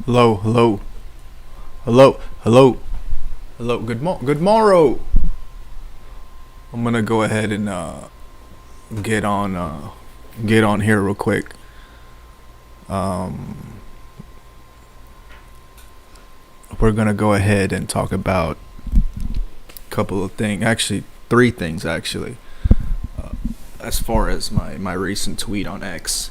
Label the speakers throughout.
Speaker 1: Hello, hello, hello, hello, hello. Good morrow. I'm gonna go ahead and get on get on here real quick. We're gonna go ahead and talk about a couple of things. Actually, three things actually. As far as my recent tweet on X,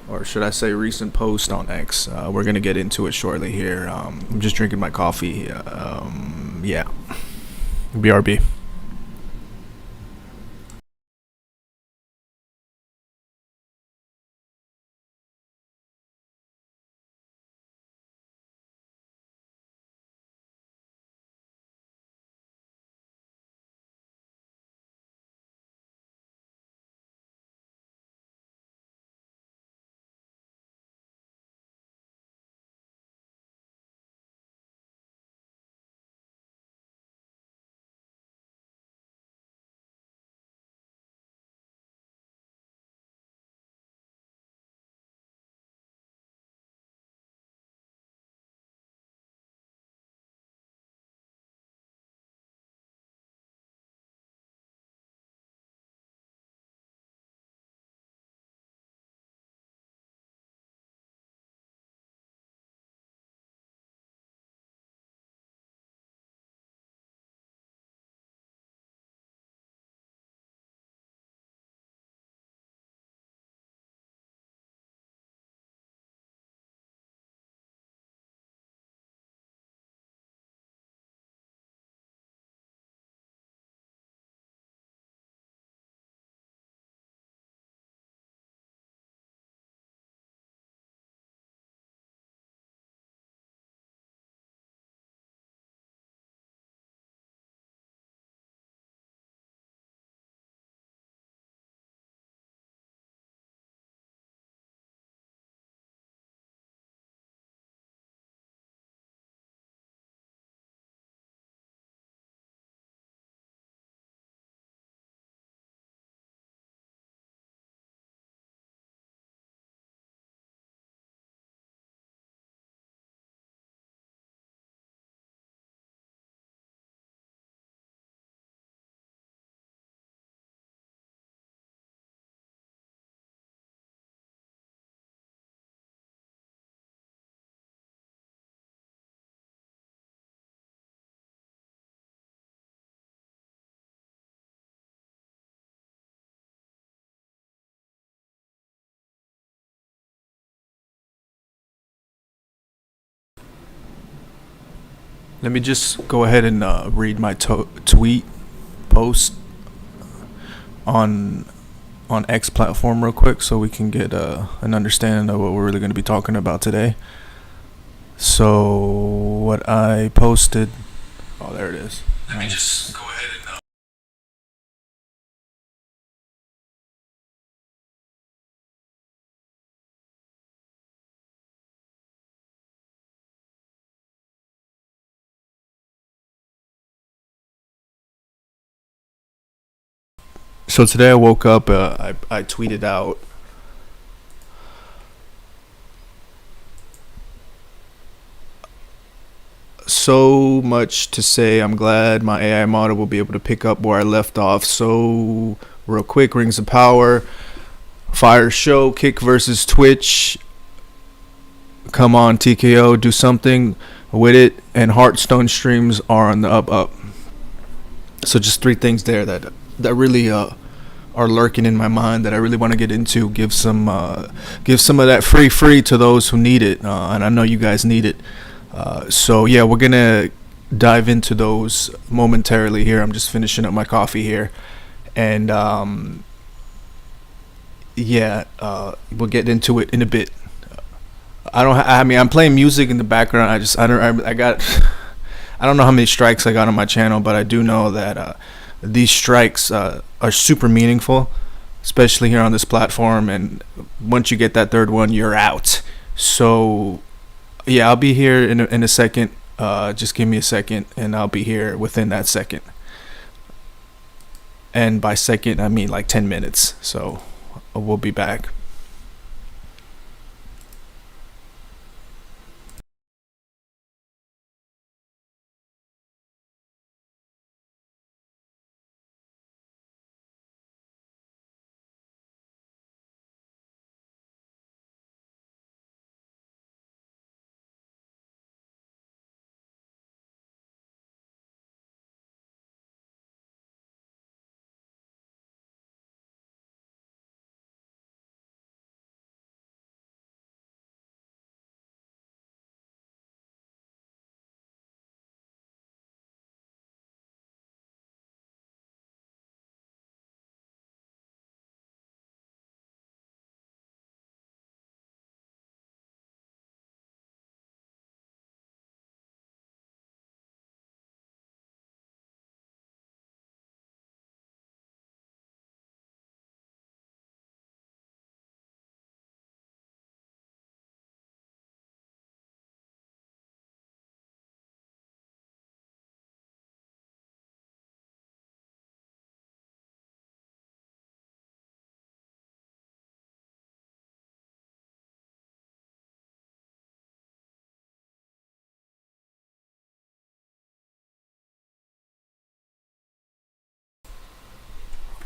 Speaker 1: or should I say recent post on X, we're gonna get into it shortly here. I'm just drinking my coffee. Yeah, BRB. Let me just go ahead and read my tweet post on X platform real quick, so we can get an understanding of what we're really going to be talking about today. So what I posted. Oh, there it is. Let me just go ahead and. So today I woke up. I tweeted out. So much to say. I'm glad my AI model will be able to pick up where I left off. So real quick, Rings of Power, Fire Show, Kick versus Twitch. Come on, TKO, do something with it. And Hearthstone streams are on the up. So just three things there that really are lurking in my mind that I really want to get into. Give some of that free to those who need it, and I know you guys need it. So yeah, we're gonna dive into those momentarily here. I'm just finishing up my coffee here, and yeah, we'll get into it in a bit. I mean, I'm playing music in the background. I got. I don't know how many strikes I got on my channel, but I do know that these strikes are super meaningful, especially here on this platform. And once you get that third one, you're out. So yeah, I'll be here in a second. Just give me a second, and I'll be here within that second. And by second, I mean like 10 minutes. So we'll be back.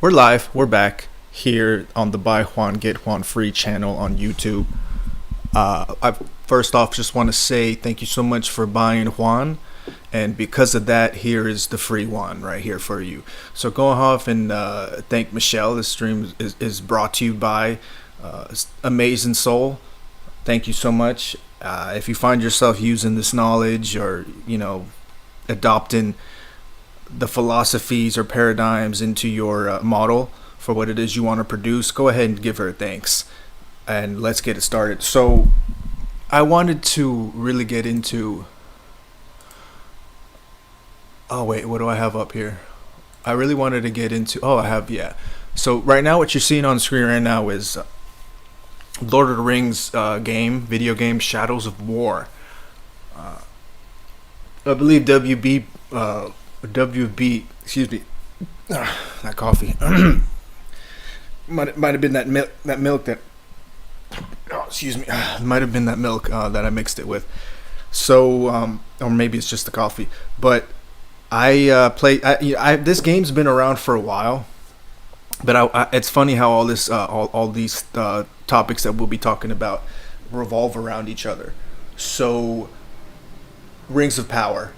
Speaker 1: We're live. We're back here on the Buy Juan Get Juan Free channel on YouTube. I first off just want to say thank you so much for buying Juan, and because of that, here is the free Juan right here for you. So go off and thank Michelle. This stream is brought to you by Amazing Soul. Thank you so much. If you find yourself using this knowledge, or adopting the philosophies or paradigms into your model for what it is you want to produce, go ahead and give her thanks, and let's get it started. So I wanted to really get into, oh wait, what do I have up here? I really wanted to get into, so right now what you're seeing on the screen right now is Lord of the Rings video game Shadows of War. I believe WB, excuse me, that coffee. might have been that milk that, oh, excuse me, might have been that milk that I mixed it with. So, or maybe it's just the coffee. But this game's been around for a while. But it's funny how all these topics that we'll be talking about revolve around each other. So, Rings of Power.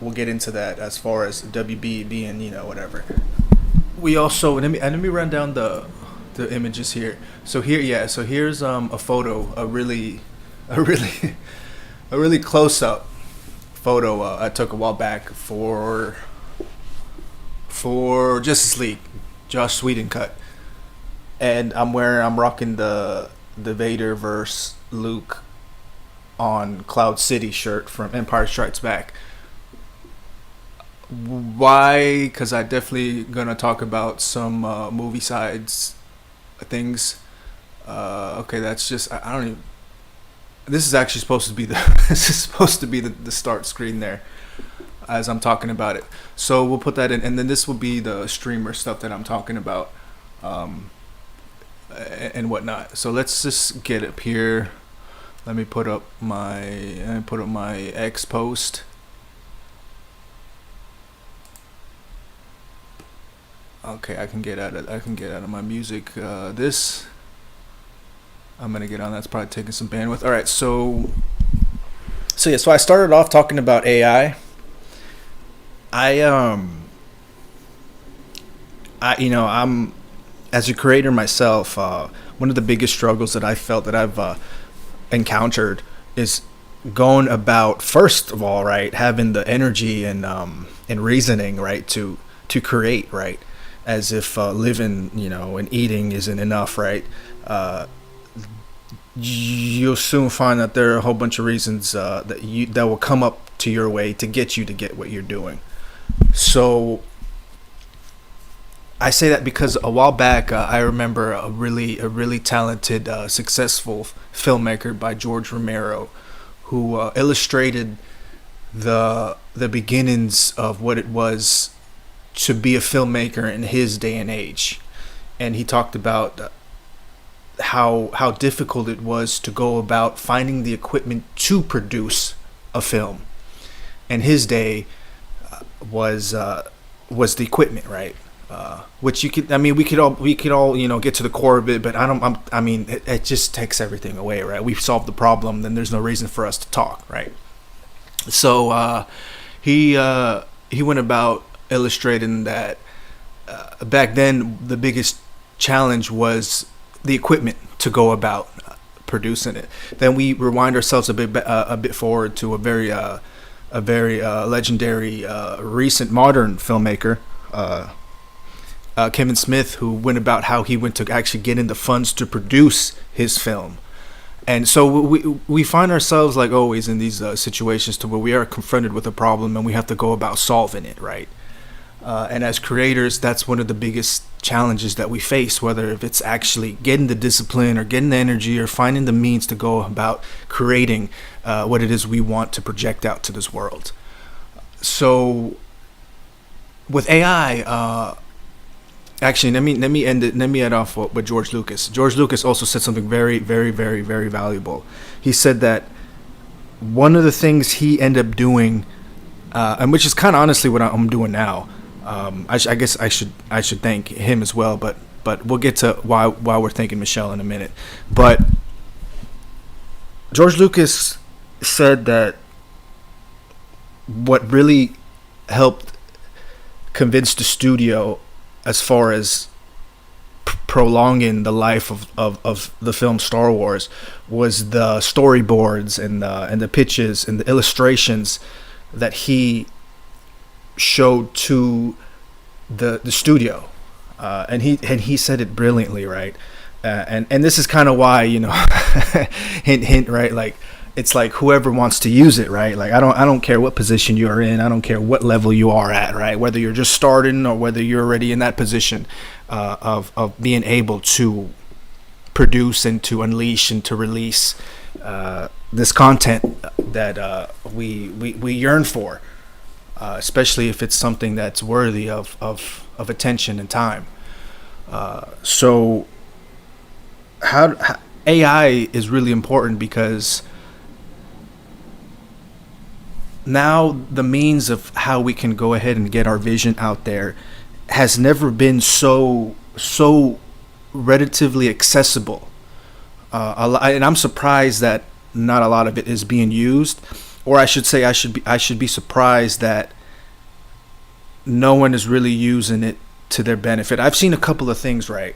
Speaker 1: We'll get into that as far as WB being, whatever. We also, let me run down the images here. So here's a photo, a really close up photo I took a while back for Justice League, Joss Whedon cut, and I'm rocking the Vader verse Luke on Cloud City shirt from Empire Strikes Back. Why? Because I definitely gonna talk about some movie sides things. Okay, that's just I don't even. This is actually supposed to be the start screen there as I'm talking about it. So we'll put that in, and then this will be the streamer stuff that I'm talking about, and whatnot. So let's just get up here. Let me put up my X post. Okay, I can get out of my music. This I'm gonna get on. That's probably taking some bandwidth. All right, so I started off talking about AI. I'm as a creator myself. One of the biggest struggles that I felt that I've encountered is going about, first of all, right, having the energy and reasoning, right, to create, right, as if living, and eating isn't enough, right. You'll soon find that there are a whole bunch of reasons that will come up to your way to get you to get what you're doing. So I say that because a while back I remember a really talented, successful filmmaker by George Romero, who illustrated the beginnings of what it was to be a filmmaker in his day and age, and he talked about how difficult it was to go about finding the equipment to produce a film. And his day was the equipment, right? Which we could all get to the core of it, but it just takes everything away, right? We've solved the problem, then there's no reason for us to talk, right? So he went about illustrating that back then the biggest challenge was the equipment to go about producing it. Then we rewind ourselves a bit forward to a very legendary recent modern filmmaker, Kevin Smith, who went about how he went to actually get in the funds to produce his film. And so we find ourselves, like always, in these situations to where we are confronted with a problem and we have to go about solving it, right? And as creators, that's one of the biggest challenges that we face, whether if it's actually getting the discipline or getting the energy or finding the means to go about creating what it is we want to project out to this world. So with AI, actually, let me end off with George Lucas. George Lucas also said something very, very, very, very valuable. He said that one of the things he ended up doing, and which is kind of honestly what I'm doing now, I guess I should thank him as well, but we'll get to why we're thanking Michelle in a minute. But George Lucas said that what really helped convince the studio as far as prolonging the life of the film Star Wars was the storyboards and the pitches and the illustrations that he showed to the studio, and he said it brilliantly, right? And this is kind of why, hint hint, right? Like, it's like whoever wants to use it, right? Like, I don't care what position you're in, I don't care what level you are at, right? Whether you're just starting or whether you're already in that position of being able to produce and to unleash and to release this content that we yearn for, especially if it's something that's worthy of attention and time. So how AI is really important because now the means of how we can go ahead and get our vision out there has never been so relatively accessible. And I'm surprised that not a lot of it is being used, or I should say, I should be surprised that no one is really using it to their benefit. I've seen a couple of things, right,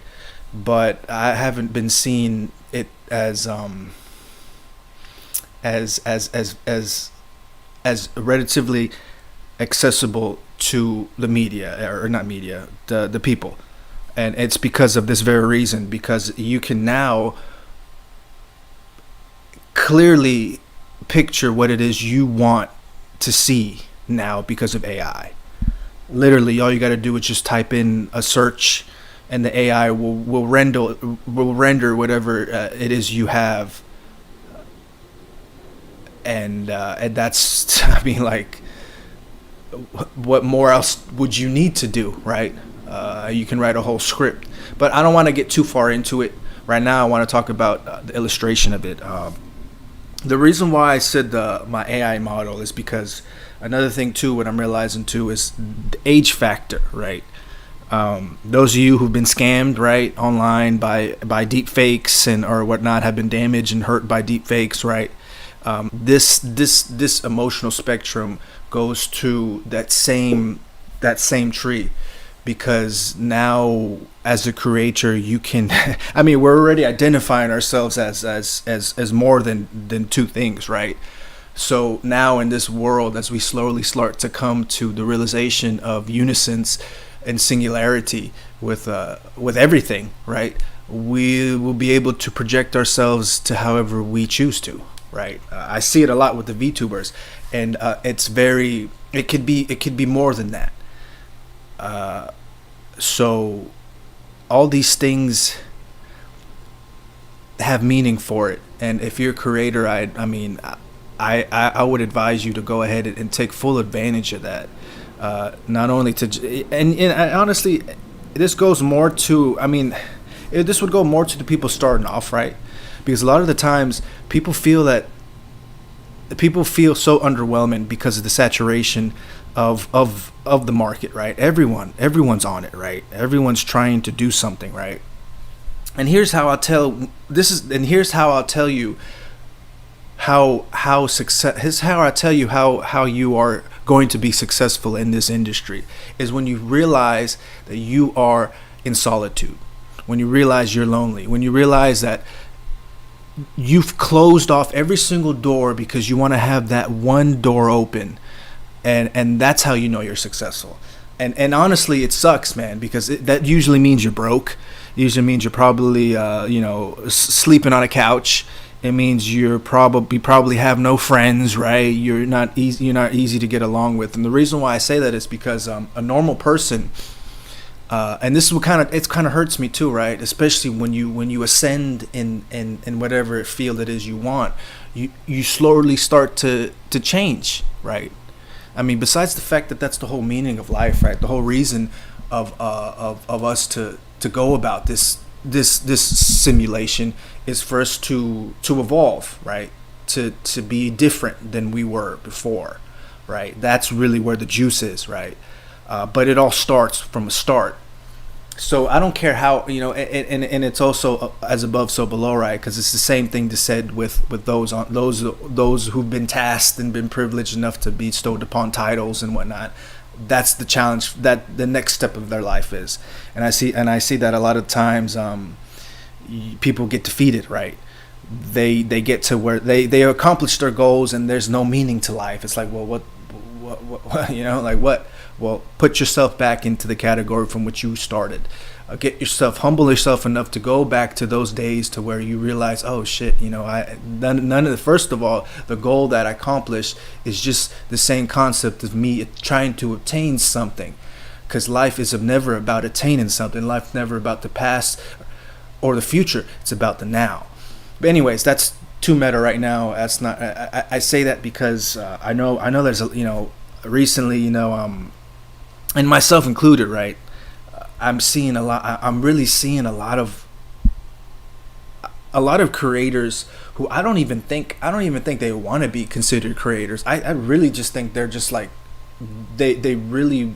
Speaker 1: but I haven't been seeing it as relatively accessible to the media, or not media, the people. And it's because of this very reason, because you can now clearly picture what it is you want to see now because of AI. Literally, all you got to do is just type in a search, and the AI will render whatever it is you have, and that's, I mean, like, what more else would you need to do, right? You can write a whole script, but I don't want to get too far into it right now. I want to talk about the illustration of it. The reason why I said my AI model is because another thing too, what I'm realizing too, is the age factor, right? Those of you who've been scammed, right, online by deep fakes and or whatnot, have been damaged and hurt by deep fakes, right? This emotional spectrum goes to that same tree, because now as a creator you can I mean, we're already identifying ourselves as more than two things, right? So now in this world, as we slowly start to come to the realization of unisons and singularity with everything, right, we will be able to project ourselves to however we choose to, right? I see it a lot with the VTubers, and it could be more than that. So all these things have meaning for it, and if you're a creator, I mean, I would advise you to go ahead and take full advantage of that. Not only to, and honestly, this goes more to, I mean, this would go more to the people starting off, right? Because a lot of the times people feel so underwhelming because of the saturation of the market, right? Everyone's on it, right? Everyone's trying to do something, right? And here's how I'll tell you how you are going to be successful in this industry, is when you realize that you are in solitude, when you realize you're lonely, when you realize that you've closed off every single door because you want to have that one door open, and that's how you know you're successful. And honestly, it sucks, man, because that usually means you're broke. It usually means you're probably sleeping on a couch. It means you probably have no friends, right? You're not easy to get along with. And the reason why I say that is because a normal person, and this is what kind of hurts me too, right? Especially when you ascend in whatever field it is you want, you slowly start to change, right? I mean, besides the fact that that's the whole meaning of life, right? The whole reason of us to go about this simulation is for us to evolve, right? To be different than we were before, right? That's really where the juice is, right? but it all starts from a start. So I don't care how, and it's also as above so below, right? Because it's the same thing to said with those who've been tasked and been privileged enough to be bestowed upon titles and whatnot. That's the challenge that the next step of their life is, and I see that a lot of times people get defeated, right? They get to where they accomplish their goals and there's no meaning to life. It's like, well, what like what? Well, put yourself back into the category from which you started. Humble yourself enough to go back to those days to where you realize, oh shit, none of the, first of all, the goal that I accomplished is just the same concept of me trying to obtain something. Because life is never about attaining something. Life's never about the past or the future. It's about the now. But anyways, that's too meta right now. That's not. I say that because I know there's recently and myself included, right? I'm seeing a lot. I'm really seeing a lot of creators who I don't even think they want to be considered creators. I really just think they're just like they really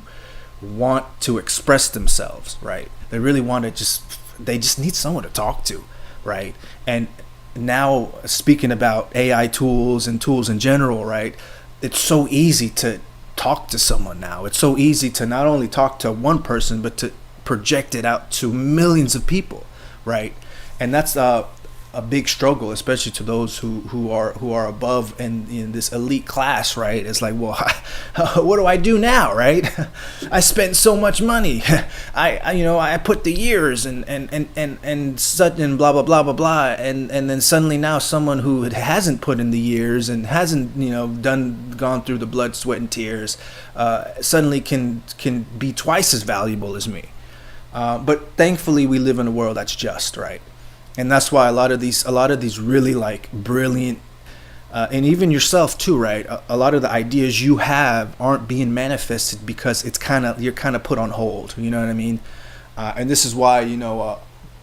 Speaker 1: want to express themselves, right? They really want to they just need someone to talk to, right? And now, speaking about AI tools and tools in general, right? It's so easy to talk to someone now. It's so easy to not only talk to one person, but to project it out to millions of people, right? And that's a big struggle, especially to those who are above and in this elite class, right? It's like, well, what do I do now, right? I spent so much money. I put the years and such and blah blah blah blah blah, and then suddenly now someone who hasn't put in the years and hasn't gone through the blood, sweat, and tears suddenly can be twice as valuable as me. But thankfully, we live in a world that's just, right? And that's why a lot of these really like brilliant, and even yourself too, right? A lot of the ideas you have aren't being manifested because you're kind of put on hold. You know what I mean? And this is why I'm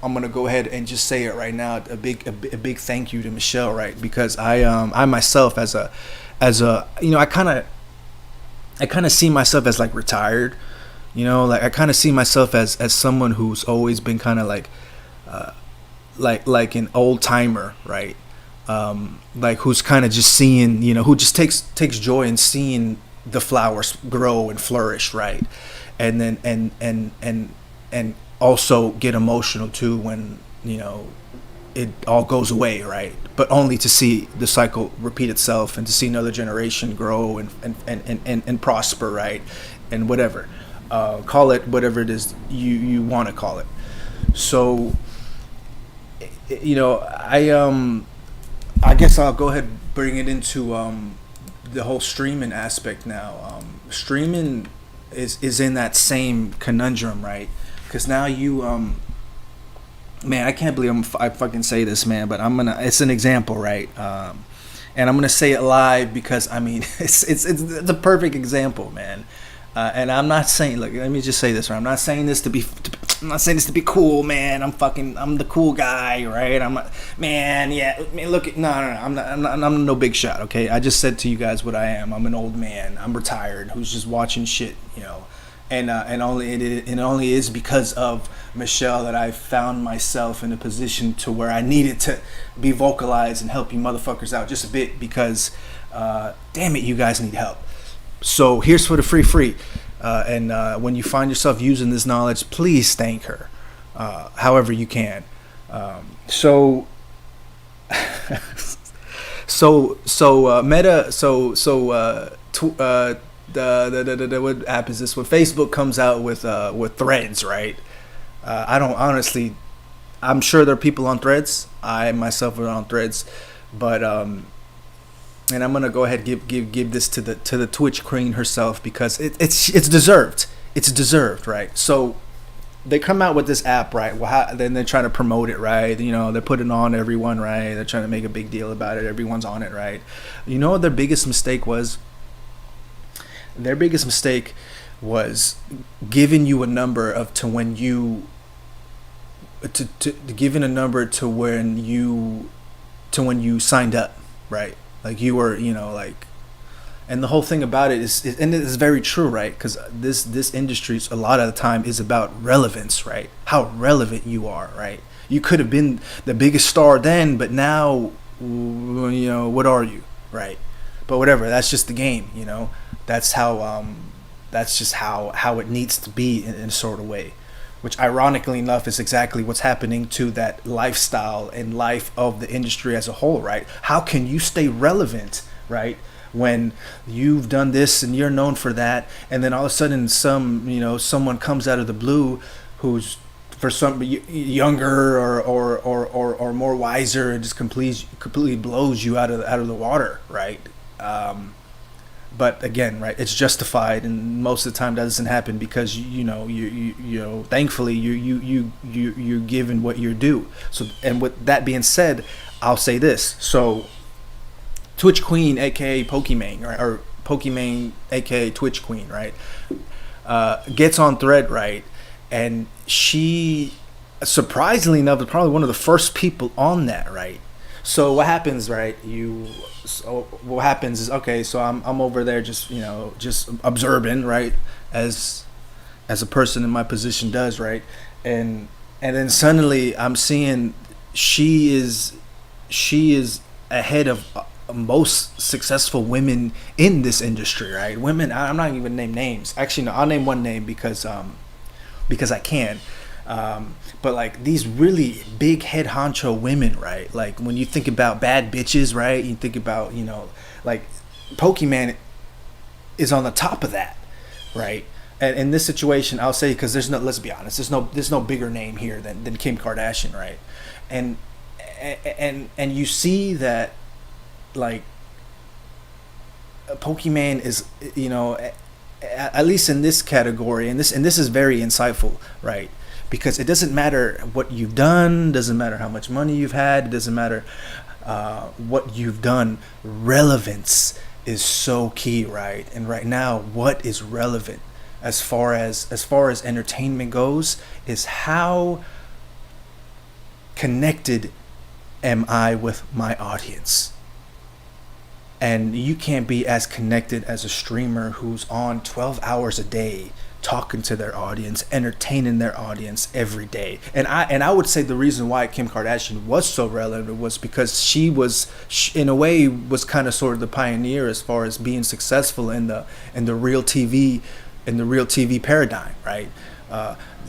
Speaker 1: gonna go ahead and just say it right now. A big thank you to Michelle, right? Because I myself as a I kind of see myself as like retired. Like I kind of see myself as someone who's always been kind of like an old timer, right? Like who's kind of just seeing, who just takes joy in seeing the flowers grow and flourish, right? And then and also get emotional too when it all goes away, right? But only to see the cycle repeat itself and to see another generation grow and prosper, right? And whatever, call it whatever it is you want to call it. So I guess I'll go ahead and bring it into the whole streaming aspect now. Streaming is in that same conundrum, right? Because now man, I can't believe I fucking say this, man, but it's an example, right? And I'm gonna say it live because I mean it's a perfect example, man. And I'm not saying, look, let me just say this, right? I'm not saying this to be cool, man. I'm the cool guy, right? I'm no big shot, okay? I just said to you guys what I am. I'm an old man. I'm retired, who's just watching shit, and it only is because of Michelle that I found myself in a position to where I needed to be vocalized and help you motherfuckers out just a bit because, damn it, you guys need help. So here's for the free. And when you find yourself using this knowledge, please thank her, however you can. The what app is this? When Facebook comes out with Threads, right? I'm sure there are people on Threads. I myself are on Threads, but and I'm gonna go ahead and give this to the Twitch queen herself because it's deserved. It's deserved, right? So they come out with this app, right? Well, then they're trying to promote it, right? They're putting on everyone, right? They're trying to make a big deal about it. Everyone's on it, right? You know what their biggest mistake was? Their biggest mistake was giving you a number giving a number to when you signed up, right? Like you were, And the whole thing about it and it is very true, right? Because this industry a lot of the time is about relevance, right? How relevant you are, right? You could have been the biggest star then, but now, what are you, right? But whatever, that's just the game, That's that's just how it needs to be in a sort of way, which ironically enough is exactly what's happening to that lifestyle and life of the industry as a whole, right? How can you stay relevant, right? When you've done this and you're known for that, and then all of a sudden someone comes out of the blue who's for some younger or more wiser and just completely blows you out of the water, right? But again, right, it's justified, and most of the time that doesn't happen because thankfully you're given what you're due. So, and with that being said, I'll say this. So Twitch Queen, aka Pokimane, right, or Pokimane, aka Twitch Queen, right, gets on Thread, right, and she, surprisingly enough, is probably one of the first people on that, right. So what happens, right? What happens is, okay, so I'm over there just observing, right, as a person in my position does, right, and then suddenly I'm seeing she is ahead of most successful women in this industry, right? Women, I'm not even name names. Actually, no, I'll name one name because I can. But like these really big head honcho women, right? Like when you think about bad bitches, right? You think about, like Pokimane is on the top of that, right? And in this situation, I'll say, because let's be honest, there's no bigger name here than Kim Kardashian, right? And you see that, like, Pokimane is, at least in this category, and this is very insightful, right? Because it doesn't matter what you've done, doesn't matter how much money you've had, it doesn't matter what you've done. Relevance is so key, right? And right now, what is relevant as far as entertainment goes is how connected am I with my audience. And you can't be as connected as a streamer who's on 12 hours a day talking to their audience, entertaining their audience every day. And I would say the reason why Kim Kardashian was so relevant was because she in a way was kind of sort of the pioneer as far as being successful in the real TV paradigm, right?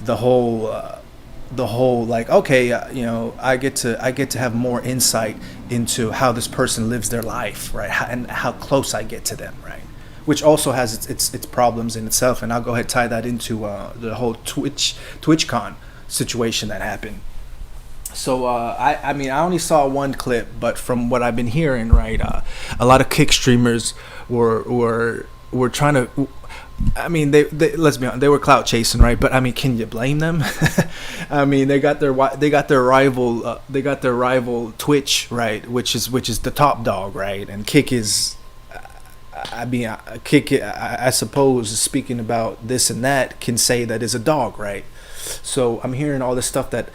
Speaker 1: The whole like, okay, I get to have more insight into how this person lives their life, right? And how close I get to them, right? Which also has its problems in itself, and I'll go ahead and tie that into the whole TwitchCon situation that happened. So I mean, I only saw one clip, but from what I've been hearing, right, a lot of kick streamers were trying to. I mean, they let's be honest, they were clout chasing, right? But I mean, can you blame them? I mean, they got their rival Twitch, right, which is the top dog, right, and Kick is. I mean, Kick, I suppose, speaking about this and that, can say that is a dog, right? So I'm hearing all this stuff that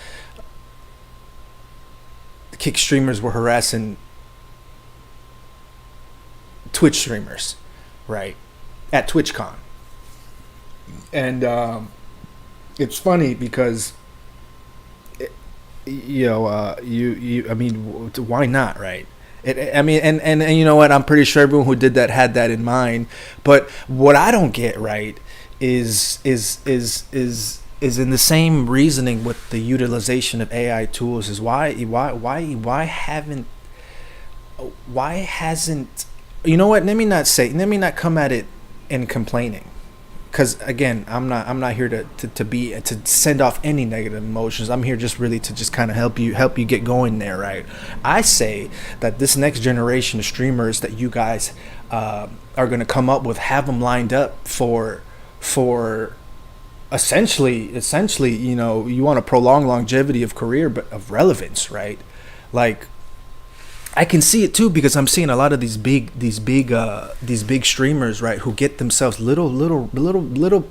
Speaker 1: Kick streamers were harassing Twitch streamers, right, at TwitchCon. And it's funny because, I mean, why not, right? I mean, and you know what? I'm pretty sure everyone who did that had that in mind. But what I don't get, right, is in the same reasoning with the utilization of AI tools is why hasn't, you know what? Let me not come at it in complaining. Because again, I'm not here to send off any negative emotions. I'm here just really to just kind of help you get going there, right? I say that this next generation of streamers that you guys are going to come up with, have them lined up for essentially, you want to prolong longevity of career, but of relevance, right? Like I can see it too because I'm seeing a lot of these big streamers, right, who get themselves little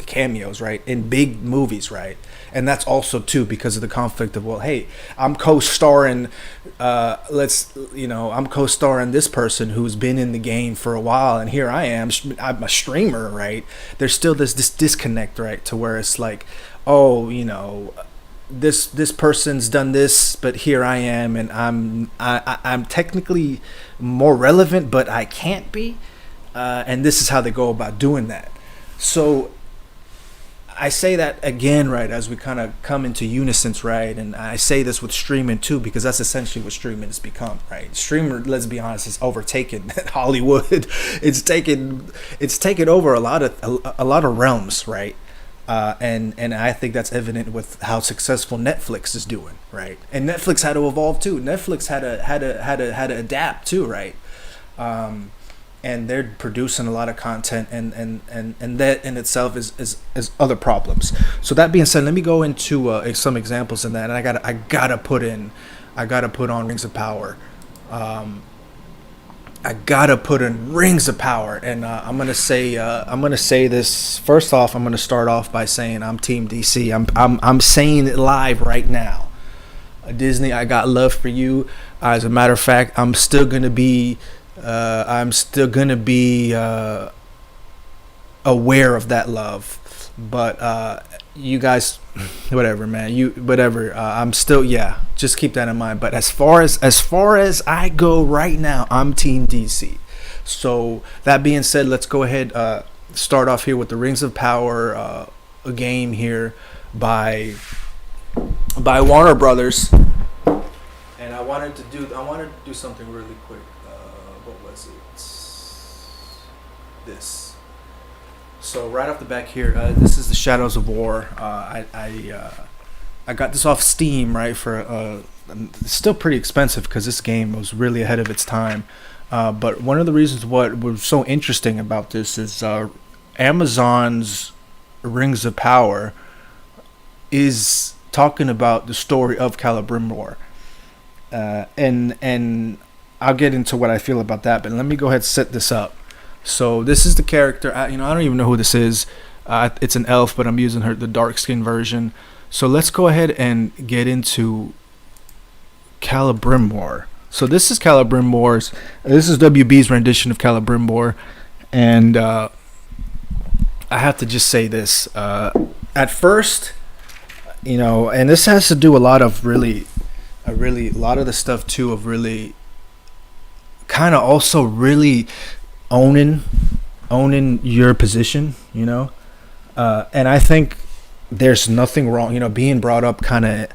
Speaker 1: cameos, right, in big movies, right, and that's also too because of the conflict of, well, hey, I'm co-starring, I'm co-starring this person who's been in the game for a while, and here I am, I'm a streamer, right. There's still this disconnect, right, to where it's like, oh, this person's done this, but here I am, and I'm technically more relevant, but I can't be, and this is how they go about doing that. So I say that again, right, as we kind of come into unison, right, and I say this with streaming too because that's essentially what streaming has become, right. Streamer, let's be honest, has overtaken Hollywood. It's taken over a lot of realms, right. And I think that's evident with how successful Netflix is doing, right? And Netflix had to evolve too. Netflix had to adapt too, right? And they're producing a lot of content, and that in itself is other problems. So that being said, let me go into some examples in that, and I gotta put on Rings of Power. I gotta put in Rings of Power, and I'm gonna say this first off. I'm gonna start off by saying I'm Team DC. I'm saying it live right now. Disney, I got love for you. As a matter of fact, I'm still gonna be aware of that love, but you guys, whatever, man, I'm still, yeah, just keep that in mind. But as far as I go right now, I'm Team DC. So that being said, let's go ahead, start off here with the Rings of Power, a game here by Warner Brothers. And I wanted to do something really quick. What was it? This. So right off the back here, this is the Shadows of War. I got this off Steam, right, for it's still pretty expensive because this game was really ahead of its time. But one of the reasons what was so interesting about this is Amazon's Rings of Power is talking about the story of Celebrimbor, and I'll get into what I feel about that. But let me go ahead and set this up. So this is the character. I don't even know who this is. It's an elf, but I'm using the dark skin version. So let's go ahead and get into Celebrimbor. So this is Celebrimbor's. This is WB's rendition of Celebrimbor, and I have to just say this. At first, and this has to do a lot of a lot of the stuff too of really kind of also really owning your position, and I think there's nothing wrong, being brought up kind of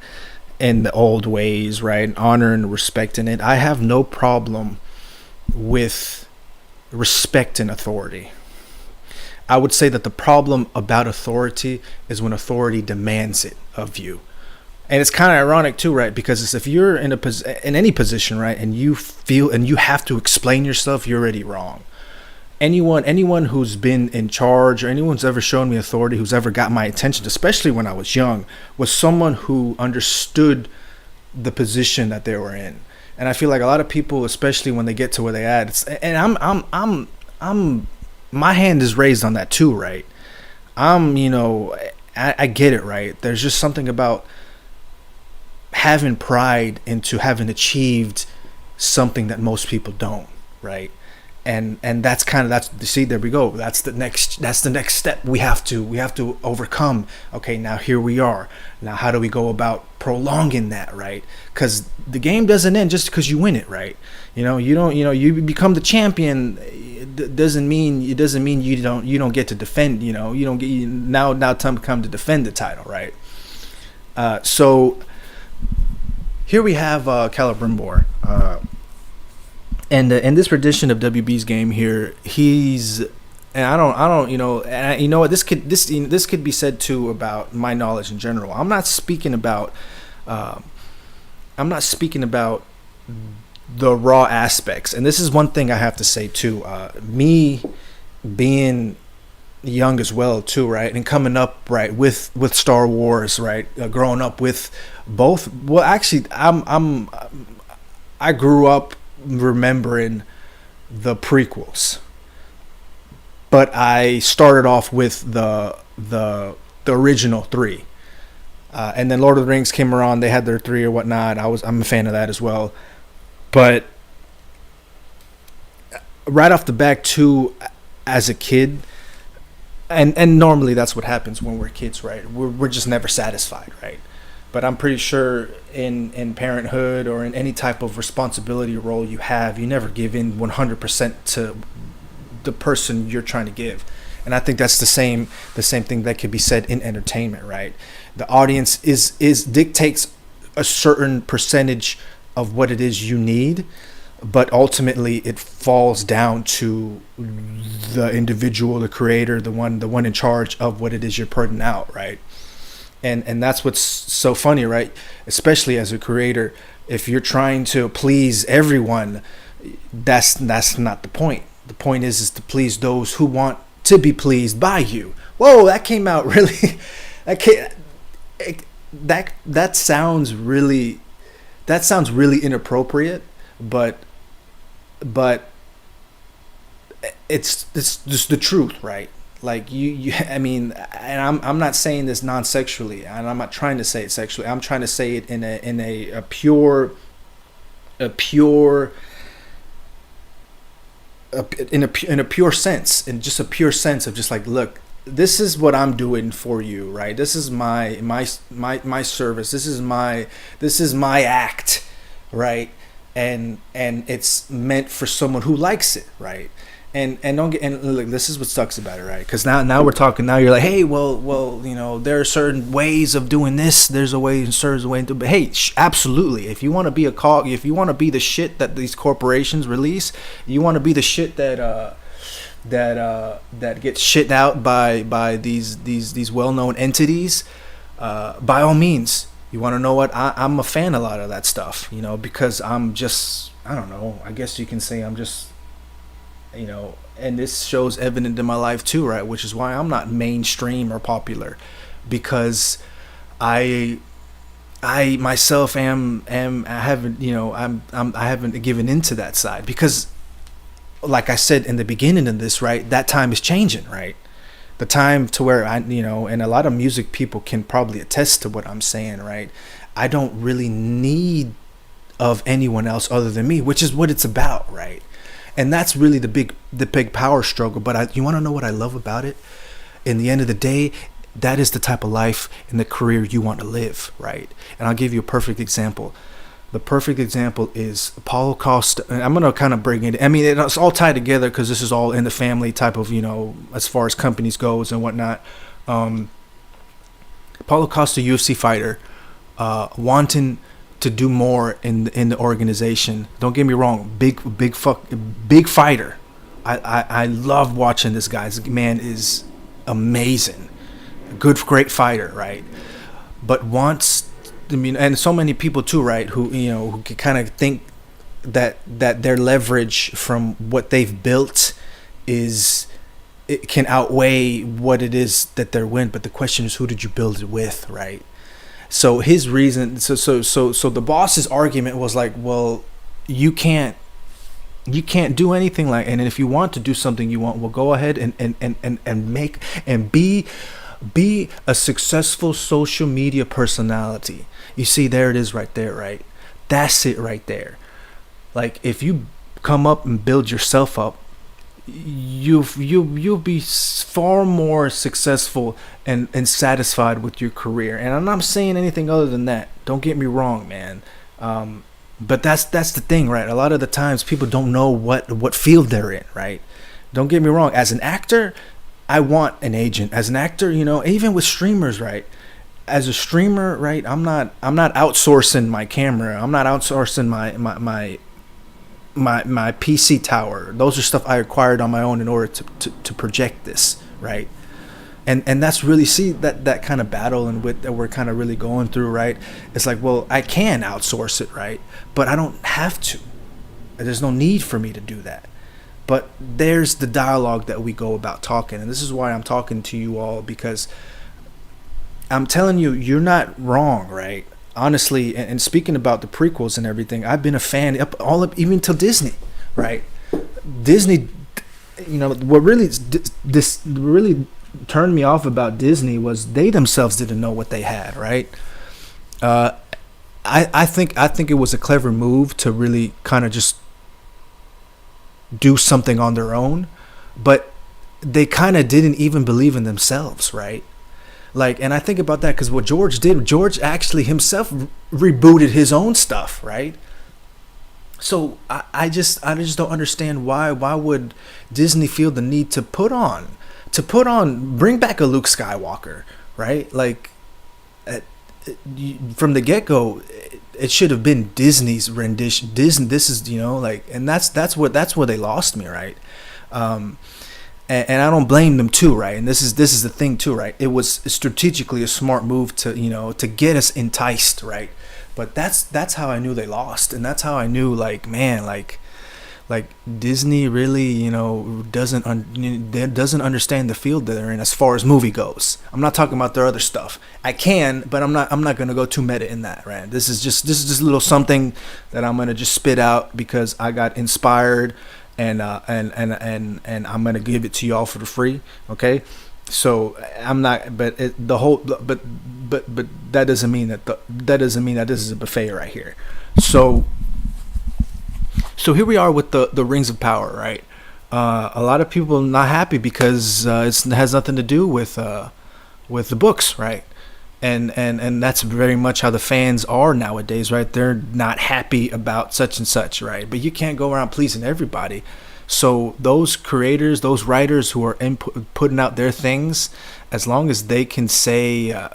Speaker 1: in the old ways, right, and honor and respecting it. I have no problem with respecting authority. I would say that the problem about authority is when authority demands it of you. And it's kind of ironic too, right? Because if you're in any position, right, and you feel and you have to explain yourself, you're already wrong. Anyone who's been in charge or anyone who's ever shown me authority, who's ever got my attention, especially when I was young, was someone who understood the position that they were in. And I feel like a lot of people, especially when they get to where they at, and I'm my hand is raised on that too, right? I get it, right? There's just something about having pride into having achieved something that most people don't, right? And that's see, there we go. That's the next step we have to overcome. Okay, now here we are. Now how do we go about prolonging that, right? Because the game doesn't end just because you win it, right? You become the champion. It doesn't mean you don't get to defend. You don't get now time come to defend the title, right? So here we have Celebrimbor. And in this rendition of WB's game here, he's, and I don't, and you know what, this could be said too about my knowledge in general. I'm not speaking about the raw aspects, and this is one thing I have to say too. Me being young as well too, right, and coming up right with Star Wars, right, growing up with both. Well, actually, I grew up remembering the prequels, but I started off with the original three. And then Lord of the Rings came around. They had their three or whatnot. I'm a fan of that as well. But right off the back, too, as a kid, and normally that's what happens when we're kids, right? We're just never satisfied, right? But I'm pretty sure in parenthood or in any type of responsibility role you have, you never give in 100% to the person you're trying to give. And I think that's the same thing that could be said in entertainment, right? The audience is dictates a certain percentage of what it is you need, but ultimately it falls down to the individual, the creator, the one in charge of what it is you're putting out, right? And that's what's so funny, right? Especially as a creator, if you're trying to please everyone, that's not the point. The point is to please those who want to be pleased by you. Whoa, that came out really that came, that sounds really inappropriate, but it's just the truth, right? Like you I mean, and I'm not saying this non-sexually, and I'm not trying to say it sexually. I'm trying to say it in a pure in a pure sense, in just a pure sense of just like, look, this is what I'm doing for you, right? This is my service. This is my act, right? And it's meant for someone who likes it, right? And don't get, and look, this is what sucks about it, right? Because now we're talking. Now you're like, hey, well, there are certain ways of doing this. There's a way, there's a way to. But hey, absolutely. If you want to be a cog, if you want to be the shit that these corporations release, you want to be the shit that gets shit out by these well-known entities. By all means, you want to know what? I'm a fan of a lot of that stuff, because I'm just, I don't know. I guess you can say I'm just. And this shows evident in my life too, right? Which is why I'm not mainstream or popular, because I myself I haven't given into that side, because like I said in the beginning of this, right, that time is changing, right? The time to where and a lot of music people can probably attest to what I'm saying, right? I don't really need of anyone else other than me, which is what it's about, right? And that's really the big power struggle. But you want to know what I love about it? In the end of the day, that is the type of life and the career you want to live, right? And I'll give you a perfect example. The perfect example is Paulo Costa. And I'm going to kind of bring it. I mean, it's all tied together because this is all in the family type of, as far as companies goes and whatnot. Paulo Costa, UFC fighter, wanting to do more in the organization. Don't get me wrong, big fighter. I love watching this guy. This man is amazing, great fighter, right? But and so many people too, right? Who can kind of think that their leverage from what they've built it can outweigh what it is that they're win. But the question is, who did you build it with, right? So his reason, so the boss's argument was like, well, you can't do anything like, and if you want to do something you want, well, go ahead and make and be a successful social media personality. You see, there it is right there, right? That's it right there. Like, if you come up and build yourself up, you'll be far more successful and satisfied with your career. And I'm not saying anything other than that. Don't get me wrong, man. But that's the thing, right? A lot of the times people don't know what field they're in, right? Don't get me wrong. As an actor, I want an agent. As an actor, even with streamers, right? As a streamer, right? I'm not outsourcing my camera. I'm not outsourcing my PC tower. Those are stuff I acquired on my own in order to project this, right? And that's really, see, that kind of battle and wit that we're kind of really going through, right? It's like, well, I can outsource it, right? But I don't have to. There's no need for me to do that. But there's the dialogue that we go about talking, and this is why I'm talking to you all, because I'm telling you, you're not wrong, right?
Speaker 2: honestly, and speaking about the prequels and everything, I've been a fan up even till Disney, right? Disney, what really this really turned me off about Disney was they themselves didn't know what they had, right? Uh, I think it was a clever move to really kind of just do something on their own, but they kind of didn't even believe in themselves, right? Like, and I think about that because what George did, George actually himself rebooted his own stuff, right? So I just don't understand why would Disney feel the need to bring back a Luke Skywalker, right? Like, uh, from the get go, it should have been Disney's rendition. Disney, this is, like, and that's where they lost me, right? Um, and I don't blame them too, right? And this is the thing too, right? It was strategically a smart move to get us enticed, right? But that's how I knew they lost, and that's how I knew, like, man, like Disney really, doesn't understand the field that they're in as far as movie goes. I'm not talking about their other stuff. I can, but I'm not gonna go too meta in that, right? This is just a little something that I'm gonna just spit out because I got inspired, and I'm gonna give it to y'all for the free, okay? So I'm not, but the whole, but that doesn't mean that this is a buffet right here. So here we are with the Rings of Power, right? A lot of people not happy because it has nothing to do with the books, right? And that's very much how the fans are nowadays, right? They're not happy about such and such, right? But you can't go around pleasing everybody. So those creators, those writers who are putting out their things, as long as they can say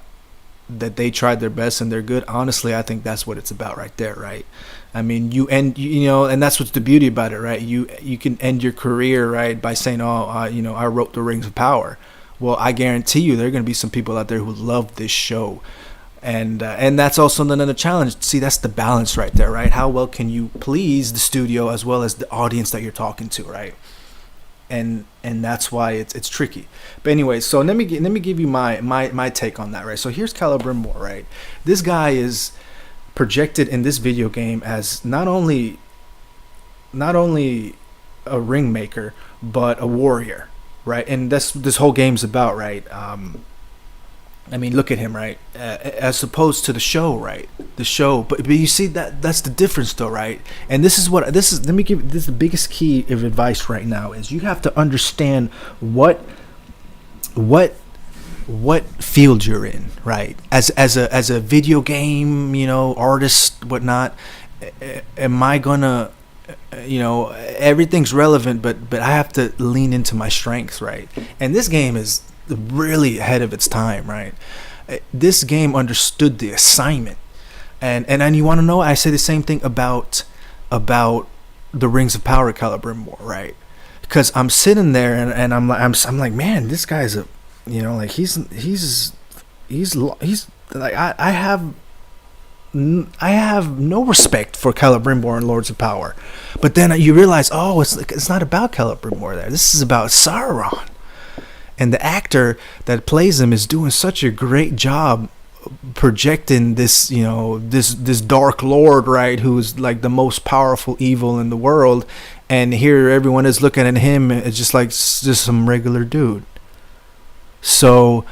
Speaker 2: that they tried their best and they're good, honestly, I think that's what it's about right there, right? I mean, and that's what's the beauty about it, right? You can end your career, right, by saying, oh, I wrote the Rings of Power. Well, I guarantee you, there are going to be some people out there who love this show, and that's also another challenge. See, that's the balance right there, right? How well can you please the studio as well as the audience that you're talking to, right? And that's why it's tricky. But anyway, so let me give you my take on that, right? So here's Celebrimbor, right? This guy is projected in this video game as not only a ring maker but a warrior, right? And that's this whole game's about, right? I mean, look at him, right? As opposed to the show, right? The show, but you see that's the difference, though, right? And this is. Let me give this is the biggest key of advice right now is you have to understand what field you're in, right? As a video game, artist, whatnot. Am I gonna, everything's relevant, but I have to lean into my strengths, right? And this game is really ahead of its time, right? This game understood the assignment, and you want to know? I say the same thing about the Rings of Power, Celebrimbor, right? Because I'm sitting there and I'm like, man, this guy's a, like he's like I have no respect for Celebrimbor and Lords of Power, but then you realize, oh, it's not about Celebrimbor there. This is about Sauron. And the actor that plays him is doing such a great job projecting this, this dark lord, right, who is like the most powerful evil in the world, and here everyone is looking at him as just some regular dude. So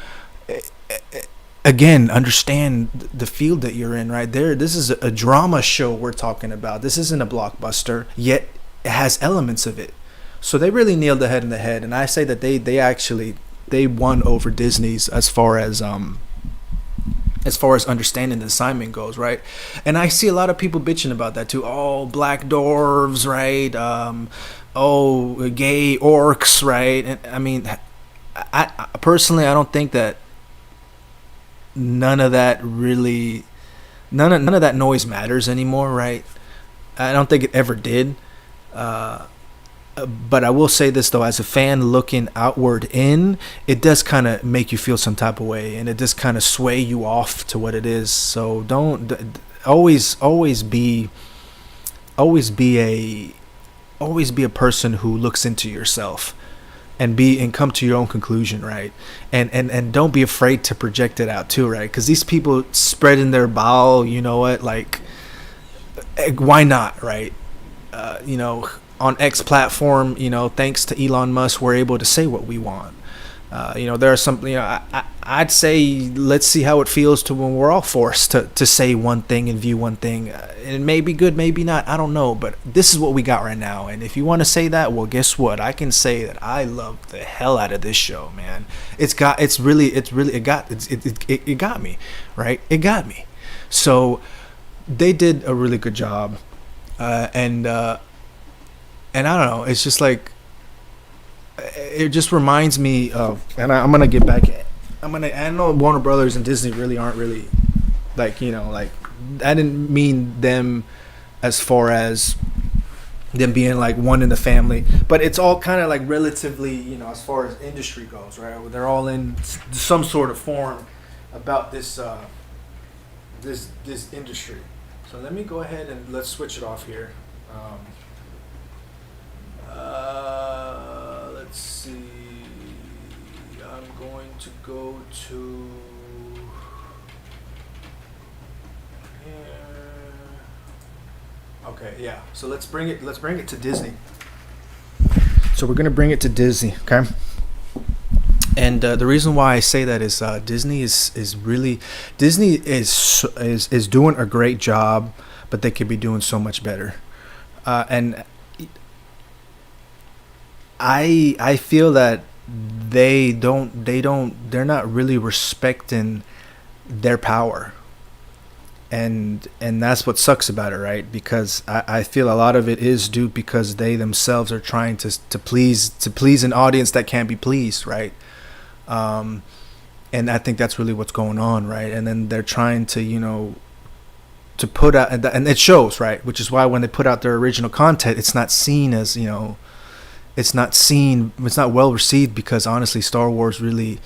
Speaker 2: again, understand the field that you're in right there. This is a drama show we're talking about. This isn't a blockbuster, yet it has elements of it. So they really nailed the head in the head, and I say that they won over Disney's as far as understanding the assignment goes, right? And I see a lot of people bitching about that too. Oh, black dwarves, right? Oh, gay orcs, right? And I mean, I personally, I don't think that none of that noise matters anymore, right? I don't think it ever did. But I will say this though, as a fan looking outward in, it does kind of make you feel some type of way, and it does kind of sway you off to what it is. So don't always be a person who looks into yourself, and come to your own conclusion, right? And don't be afraid to project it out too, right? Because these people spreading their bowel, you know what, like, why not, right? You know, on X platform, you know, thanks to Elon Musk, we're able to say what we want. You know, there are some, you know, I'd say let's see how it feels to when we're all forced to say one thing and view one thing. It may be good, maybe not, I don't know, but this is what we got right now. And if you want to say that, well, guess what? I can say that I love the hell out of this show, man. It got me, right? It got me. So they did a really good job. And I don't know, it's just like, it just reminds me of, and I'm gonna get back. I know Warner Brothers and Disney really aren't really, like, you know, like, I didn't mean them as far as them being like one in the family, but it's all kind of like relatively, you know, as far as industry goes, right? They're all in some sort of form about this this industry. So let me go ahead and let's switch it off here. Let's see. I'm going to go to here. Okay, yeah. So let's bring it to Disney. So we're gonna bring it to Disney, okay? And the reason why I say that is Disney is doing a great job, but they could be doing so much better. And I feel that they're not really respecting their power. And that's what sucks about it, right? Because I feel a lot of it is due because they themselves are trying to please an audience that can't be pleased, right? And I think that's really what's going on, right? And then they're trying to, you know, to put out, and it shows, right? Which is why when they put out their original content, it's not seen as, you know, it's not well received, because honestly, Star Wars really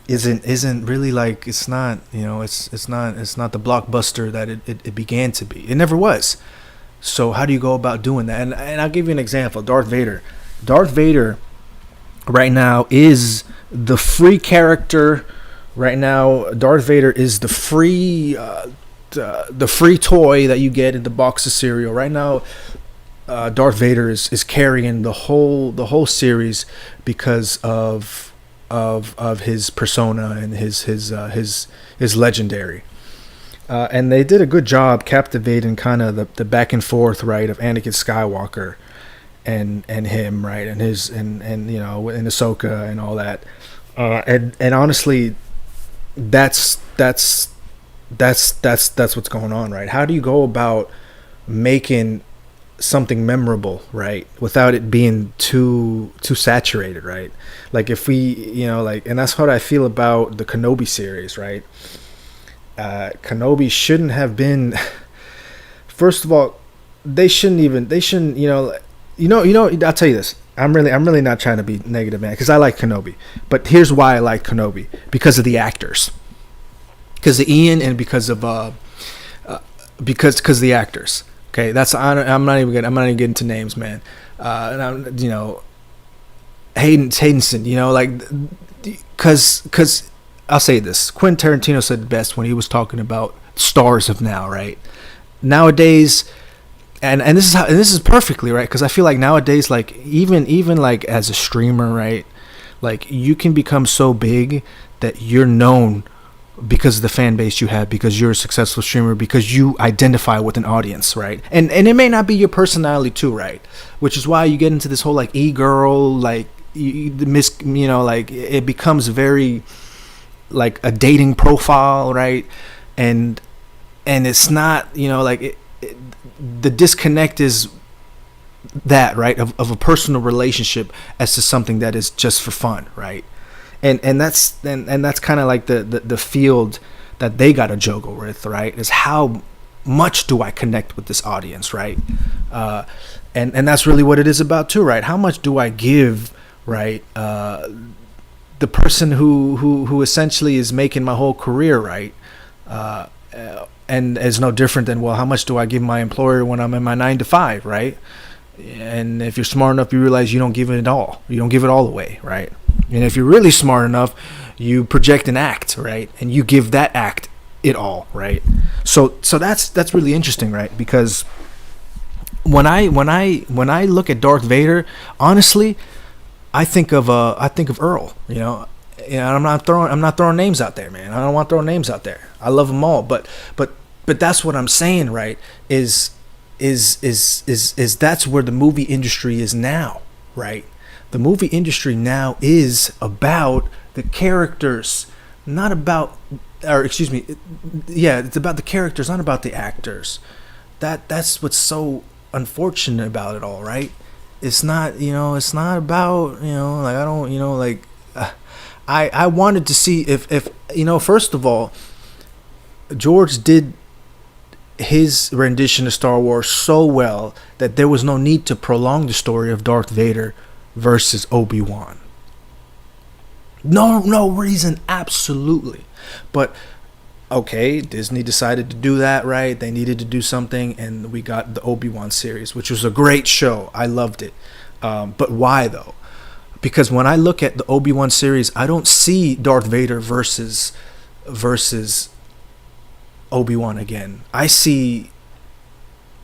Speaker 2: isn't really, like, it's not, you know, it's not the blockbuster that it began to be. It never was. So how do you go about doing that? And I'll give you an example. Darth Vader right now is the free character. Right now, Darth Vader is the free toy that you get in the box of cereal. Right now, Darth Vader is carrying the whole series because of his persona and his legendary. And they did a good job captivating kind of the back and forth, right, of Anakin Skywalker and him, right, and you know, and Ahsoka and all that. And honestly, that's what's going on, right? How do you go about making something memorable, right, without it being too saturated, right? Like, if we, you know, like, and that's what I feel about the Kenobi series, right? Kenobi shouldn't have been. First of all, they shouldn't, you know. I'll tell you this. I'm really not trying to be negative, man, because I like Kenobi. But here's why I like Kenobi: because of the actors, because of Ian, and because of the actors. Okay, I'm not even getting into names, man. And I'm, you know, Haydenson, you know, like, because I'll say this: Quentin Tarantino said it best when he was talking about stars of now, right? Nowadays, and this is perfectly right, because I feel like nowadays, like, even like as a streamer, right, like, you can become so big that you're known because of the fan base you have, because you're a successful streamer, because you identify with an audience, right? And it may not be your personality too, right? Which is why you get into this whole, like, e-girl, like, you know, like, it becomes very like a dating profile, right? And it's not, you know, like, the disconnect is that, right, of a personal relationship as to something that is just for fun, right? And that's kind of like the field that they got to juggle with, right? Is how much do I connect with this audience, right? And that's really what it is about too, right? How much do I give, right? The person who essentially is making my whole career, right? And is no different than, well, how much do I give my employer when I'm in my 9 to 5, right? And if you're smart enough, you realize you don't give it all. You don't give it all away, right? And if you're really smart enough, you project an act, right? And you give that act it all, right? So that's really interesting, right? Because when I look at Darth Vader, honestly, I think of Earl. I'm not throwing names out there, man. I don't want to throw names out there. I love them all, but that's what I'm saying, right? Is that's where the movie industry is now, right? The movie industry now is about the characters, not about, or excuse me, yeah, it's about the characters, not about the actors. That's what's so unfortunate about it all, right? It's not, it's not about, like, I don't, like, I wanted to see if first of all, George did his rendition of Star Wars so well that there was no need to prolong the story of Darth Vader versus Obi-Wan. No reason, absolutely. But okay, Disney decided to do that, right? They needed to do something, and we got the Obi-Wan series, which was a great show. I loved it. But why though? Because when I look at the Obi-Wan series, I don't see Darth Vader versus Obi-Wan again. I see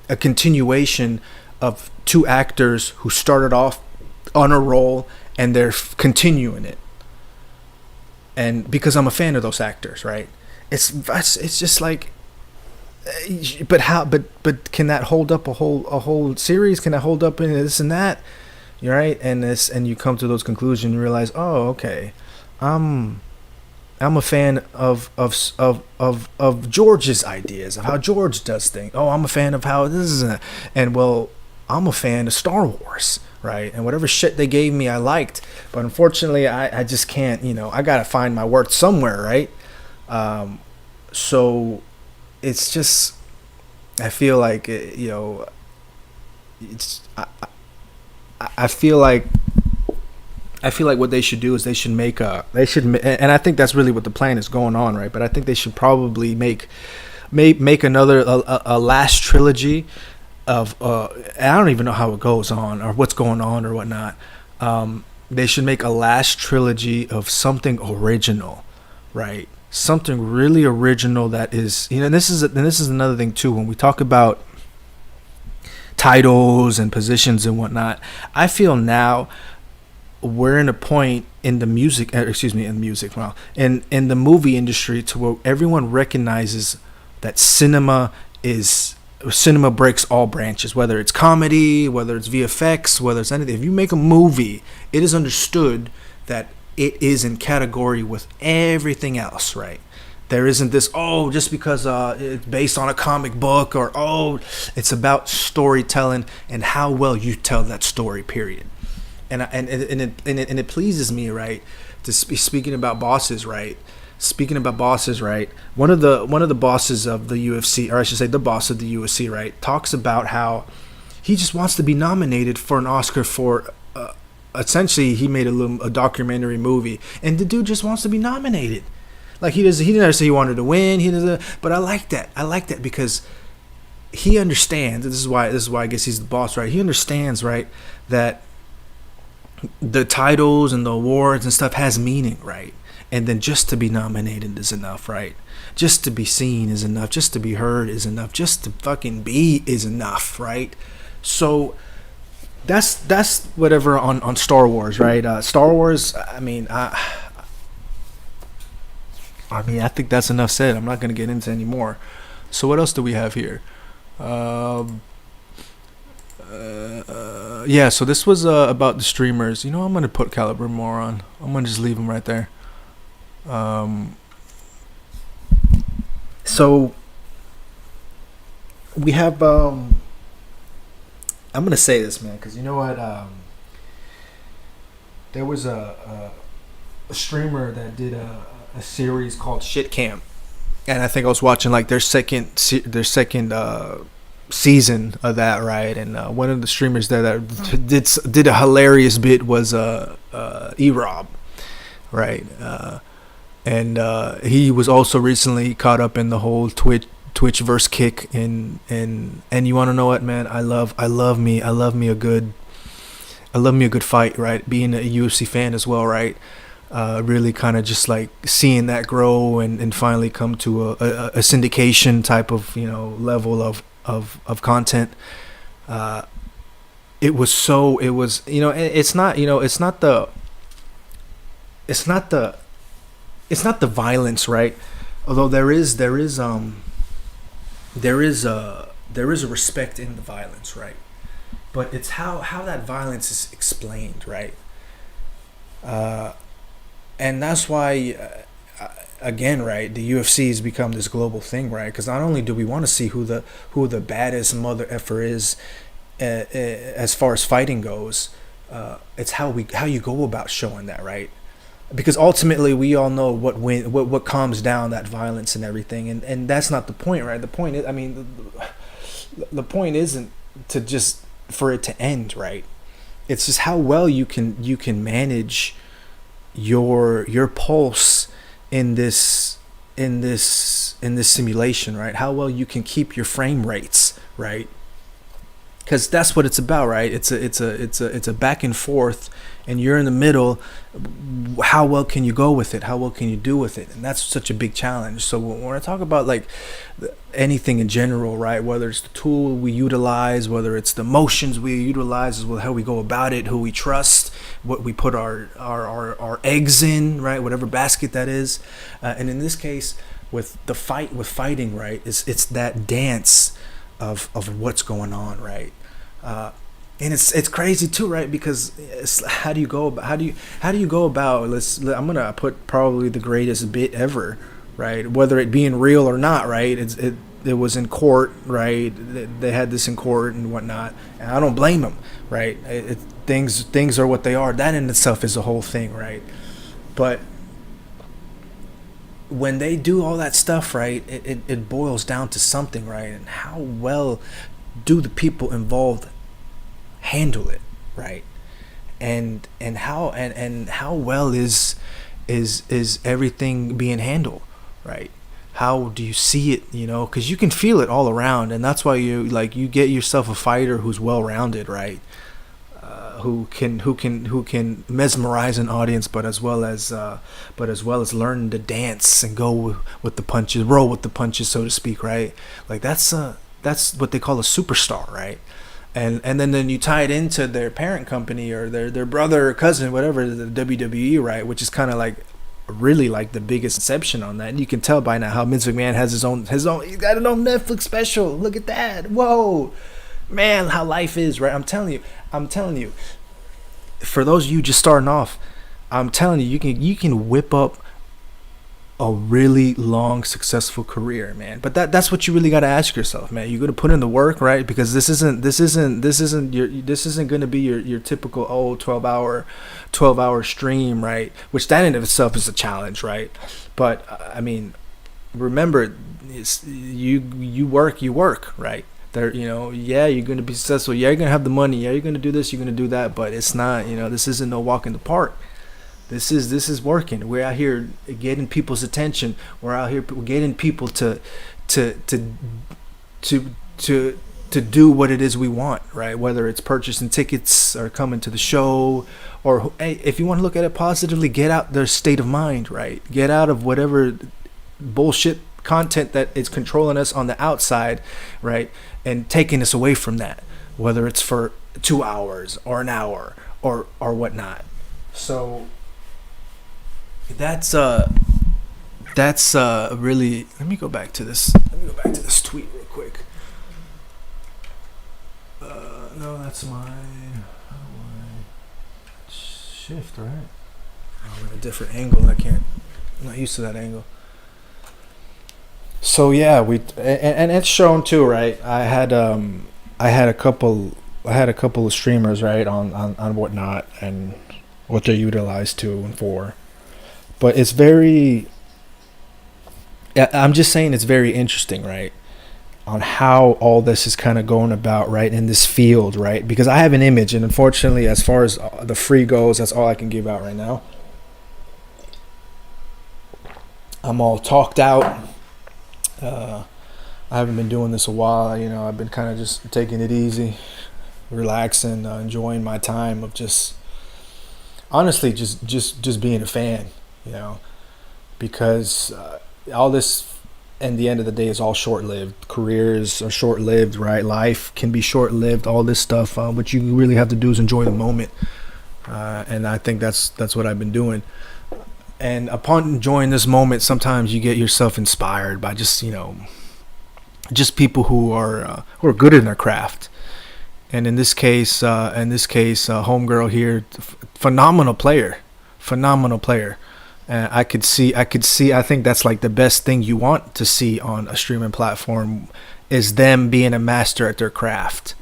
Speaker 2: a continuation of two actors who started off on a role and they're continuing it. And because I'm a fan of those actors, right? It's just like, but how? But can that hold up a whole series? Can that hold up in this and that? You're right, and you come to those conclusions. You realize, oh, okay, I'm a fan of George's ideas, of how George does things. Oh, I'm a fan of how this is, and well, I'm a fan of Star Wars, right? And whatever shit they gave me, I liked. But unfortunately, I just can't. I gotta find my worth somewhere, right? So it's just, I feel like it's I feel like what they should do is and I think that's really what the plan is going on, right? But I think they should probably make another a last trilogy of I don't even know how it goes on or what's going on or whatnot. They should make a last trilogy of something original, right? Something really original that is, and this is another thing too. When we talk about titles and positions and whatnot, I feel now we're in a point in the in the movie industry to where everyone recognizes that cinema breaks all branches, whether it's comedy, whether it's VFX, whether it's anything. If you make a movie, it is understood that it is in category with everything else, right? There isn't this, just because it's based on a comic book, or it's about storytelling and how well you tell that story, period. And it pleases me, right, to speaking about bosses, right? One of the bosses of the UFC, or I should say the boss of the UFC, right, talks about how he just wants to be nominated for an Oscar for essentially he made a documentary movie, and the dude just wants to be nominated. Like he didn't say he wanted to win. But I like that because he understands. And this is why I guess he's the boss, right? He understands, right, that the titles and the awards and stuff has meaning, right? And then just to be nominated is enough, right? Just to be seen is enough. Just to be heard is enough. Just to fucking be is enough, right? So that's whatever on Star Wars, right? Star Wars. I mean, I think that's enough said. I'm not going to get into any more. So what else do we have here? Yeah, so this was about the streamers. I'm going to put Caliber more on. I'm going to just leave him right there. So we have... I'm going to say this, man, because you know what? There was a streamer that did a series called Shit Camp, and I think I was watching like their second season of that, right? And one of the streamers there that did a hilarious bit was E-Rob, right? And he was also recently caught up in the whole Twitch versus Kick, and you want to know what, man? I love me a good fight, right? Being a UFC fan as well, right? Really kind of just like seeing that grow and finally come to a syndication type of, you know, level of content. It was, you know, it's not, you know, it's not the violence, right? Although there is a respect in the violence, right? But it's how that violence is explained, right? And that's why, again, right, the UFC has become this global thing, right? Because not only do we want to see who the baddest mother effer is, as far as fighting goes, it's how you go about showing that, right? Because ultimately we all know what calms down that violence and everything, and that's not the point, right? The point is, I mean, the point isn't to just for it to end, right? It's just how well you can manage your pulse in this simulation, right? How well you can keep your frame rates, right? Because that's what it's about, right? It's a back and forth, and you're in the middle. How well can you go with it? How well can you do with it? And that's such a big challenge. So when I talk about like anything in general, right? Whether it's the tool we utilize, whether it's the motions we utilize, as well how we go about it, who we trust, what we put our eggs in, right? Whatever basket that is, and in this case, with fighting, right? It's that dance of what's going on, right? And it's crazy too, right? Because how do you go about? I'm gonna put probably the greatest bit ever, right? Whether it being real or not, right? It was in court, right? They had this in court and whatnot, and I don't blame them, right? Things are what they are. That in itself is a whole thing, right? But when they do all that stuff, right, it boils down to something, right? And how well do the people involved handle it, right? And how well is everything being handled, right? How do you see it, you know? Because you can feel it all around, and that's why you get yourself a fighter who's well-rounded, right? Who can mesmerize an audience, but as well as learn to dance and go with the punches, roll with the punches, so to speak, right? Like that's what they call a superstar, right? And then you tie it into their parent company or their brother or cousin, whatever, the WWE, right? Which is kind of like really like the biggest exception on that. And you can tell by now how Vince McMahon has his own. He's got an own Netflix special. Look at that! Whoa, man, how life is, right? I'm telling you. For those of you just starting off, I'm telling you, you can whip up a really long, successful career, man. But that's what you really got to ask yourself, man. You got to put in the work, right? Because this isn't going to be your typical 12-hour stream, right? Which that in of itself is a challenge, right? But I mean, remember, you work, right? There, you know, yeah, you're going to be successful. Yeah, you're going to have the money. Yeah, you're going to do this. You're going to do that. But it's not, you know, this isn't no walk in the park. This is working. We're out here getting people's attention. We're out here getting people to do what it is we want, right? Whether it's purchasing tickets or coming to the show, or hey, if you want to look at it positively, get out their state of mind, right? Get out of whatever bullshit content that is controlling us on the outside, right? And taking us away from that, whether it's for 2 hours or an hour or whatnot. So that's really. Let me go back to this tweet real quick. No, that's my shift, right? I'm in a different angle. I'm not used to that angle. So yeah, and it's shown too, right? I had a couple of streamers, right, on whatnot and what they're utilized to and for. But it's very, I'm just saying it's very interesting, right, on how all this is kind of going about, right, in this field, right? Because I have an image, and unfortunately, as far as the free goes, that's all I can give out right now. I'm all talked out. I haven't been doing this a while. You know, I've been kind of just taking it easy, relaxing, enjoying my time of just honestly just being a fan. You know, because all this in the end of the day is all short-lived. Careers are short-lived, right? Life can be short-lived, all this stuff. What you really have to do is enjoy the moment, and I think that's what I've been doing. And upon enjoying this moment, sometimes you get yourself inspired by just just people who are good in their craft. And in this case, homegirl here, phenomenal player, phenomenal player. I think that's like the best thing you want to see on a streaming platform is them being a master at their craft,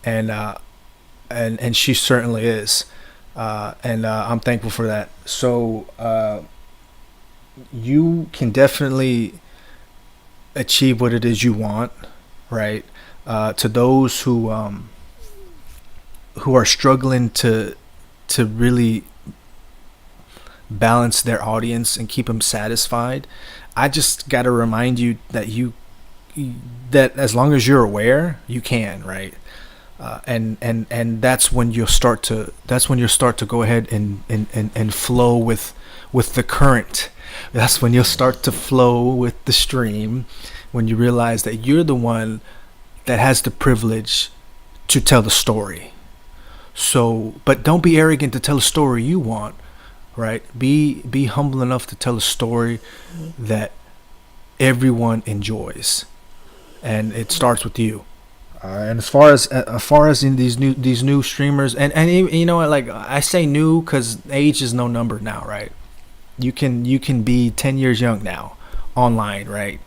Speaker 2: and and she certainly is, and I'm thankful for that. So you can definitely achieve what it is you want, right? To those who are struggling to really balance their audience and keep them satisfied, I just got to remind you that that as long as you're aware, you can, right? And that's when you'll start to go ahead and flow with the current. That's when you'll start to flow with the stream, when you realize that you're the one that has the privilege to tell the story. So, but don't be arrogant to tell a story you want, right? Be humble enough to tell a story that everyone enjoys, and it starts with you. And as far as in these new streamers, and you know what, like I say new because age is no number now, right? You can be 10 years young now, online, right?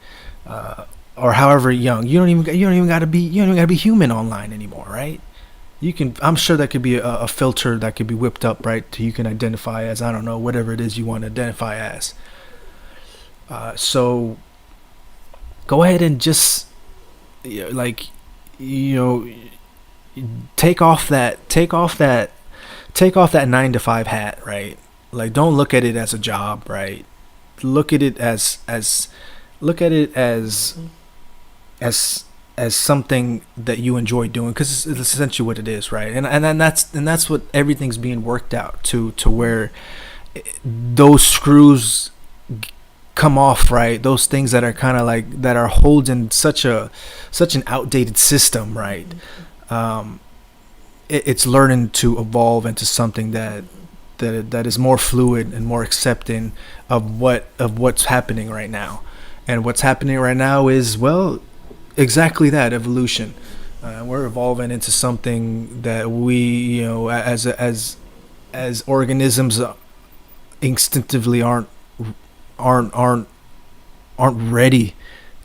Speaker 2: Or however young. You don't even gotta be human online anymore, right? You can. I'm sure that could be a filter that could be whipped up, right? To you can identify as, I don't know, whatever it is you want to identify as. So go ahead and just like you know take off that 9 to 5 hat, right? Like, don't look at it as a job, right? Look at it as look at it as something that you enjoy doing, because it's essentially what it is, right? And that's what everything's being worked out to where those screws come off, right? Those things that are kind of like that are holding such an outdated system, right? It's learning to evolve into something that is more fluid and more accepting of what's happening right now. And what's happening right now is, well, exactly that, evolution. We're evolving into something that we, as organisms, instinctively aren't ready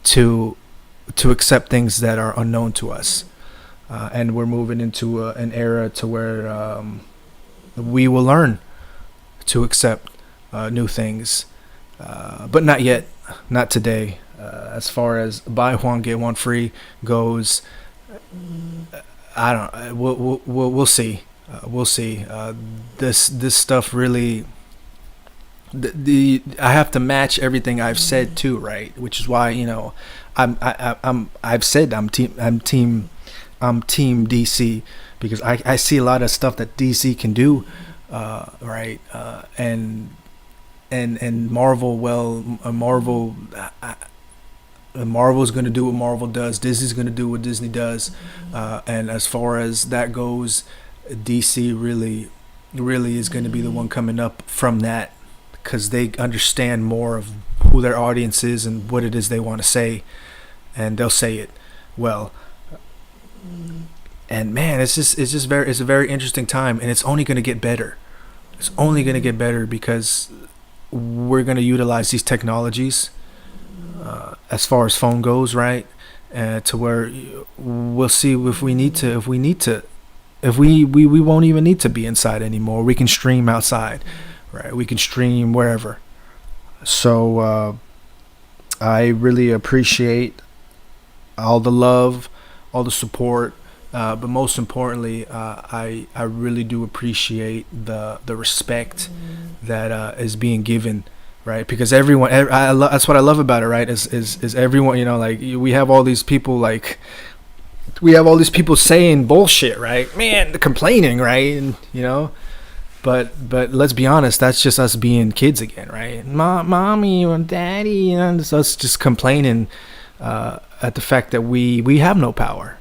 Speaker 2: to accept things that are unknown to us. And we're moving into an era to where we will learn to accept new things, but not yet, not today. As far as buy one get one free goes, I don't. We'll see. We'll see. This stuff really. I have to match everything I've said too, right? Which is why I've said I'm team DC, because I see a lot of stuff that DC can do, right? And Marvel, Marvel's going to do what Marvel does. Disney's going to do what Disney does. And as far as that goes, DC really is going to be the one coming up from that, because they understand more of who their audience is and what it is they want to say, and they'll say it well. And man, it's a very interesting time, and it's only going to get better. It's only going to get better because we're going to utilize these technologies, as far as phone goes, right? To where we'll see if we won't even need to be inside anymore. We can stream outside, right? We can stream wherever. So I really appreciate all the love, all the support, but most importantly, I really do appreciate the respect that is being given right? Because everyone, that's what I love about it, right? Is everyone, you know, like we have all these people like. We have all these people saying bullshit, right? Man, complaining, right? And you know, but let's be honest, that's just us being kids again, right? Mommy or daddy, you know, it's us just complaining at the fact that we have no power,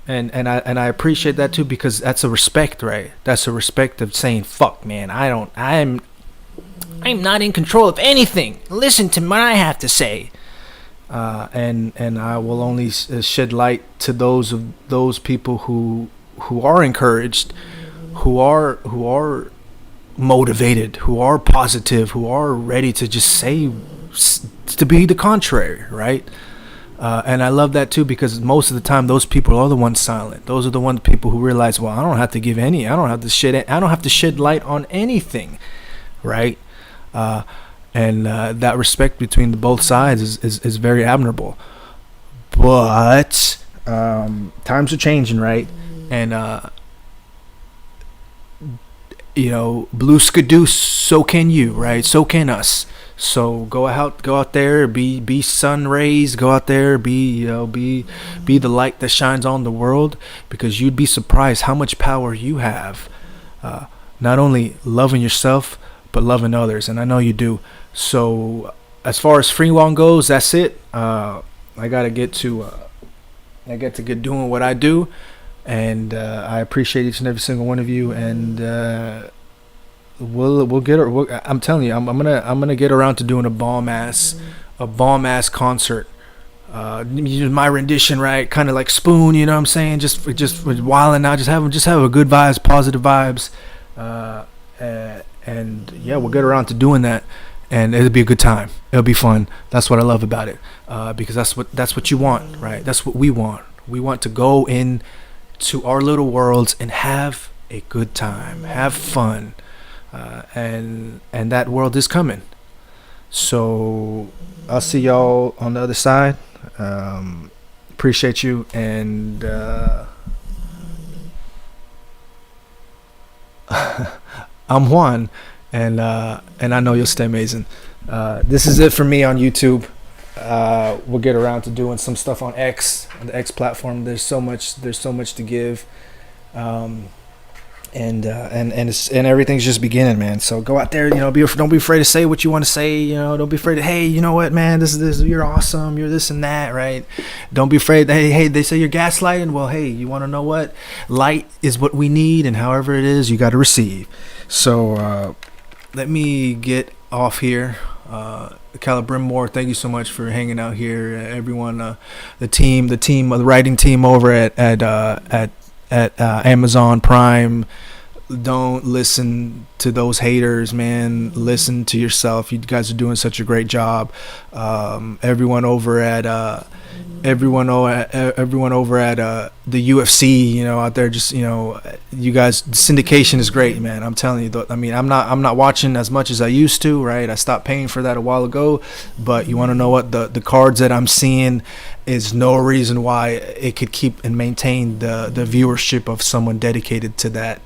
Speaker 2: and I appreciate that too, because that's a respect, right? That's a respect of saying, fuck, man, I'm not in control of anything. Listen to what I have to say. And I will only shed light to those people who are encouraged, who are motivated, who are positive, who are ready to just say to be the contrary, right? And I love that too, because most of the time those people are the ones silent. Those are the ones people who realize, well, I don't have to shed light on anything, right? And that respect between the both sides is very admirable. But times are changing, right? And you know, blue skidoo, so can you, right? So can us. So go out there, be sun rays. Go out there, be the light that shines on the world, because you'd be surprised how much power you have. Not only loving yourself, but loving others, and I know you do. So as far as Free One goes, that's it. I get to get doing what I do, and I appreciate each and every single one of you. And I'm telling you, I'm gonna get around to doing a bomb ass concert. My rendition, right? Kind of like Spoon, you know what I'm saying? Just wilding out, just have a good vibes, positive vibes. And yeah, we'll get around to doing that, and it'll be a good time. It'll be fun. That's what I love about it, because that's what you want, right? That's what we want. We want to go in to our little worlds and have a good time, have fun, and that world is coming. So I'll see y'all on the other side. Appreciate you, and I'm Juan, and I know you'll stay amazing. This is it for me on YouTube. We'll get around to doing some stuff on X, on the X platform. There's so much to give, and everything's just beginning, man. So go out there, you know, don't be afraid to say what you want to say. You know, don't be afraid to, hey, you know what, man, this you're awesome, you're this and that, right? Don't be afraid that, hey, they say you're gaslighting. Well, hey, you want to know what? Light is what we need, and however it is, you got to receive. So let me get off here. Caleb Brimmore, thank you so much for hanging out here. Everyone, the writing team over at Amazon Prime. Don't listen to those haters, man. Listen to yourself. You guys are doing such a great job. Everyone over at the UFC, you know, out there, just, you know, you guys, syndication is great, man. I'm telling you. I mean, I'm not watching as much as I used to, right? I stopped paying for that a while ago, but you want to know what? The cards that I'm seeing is no reason why it could keep and maintain the viewership of someone dedicated to that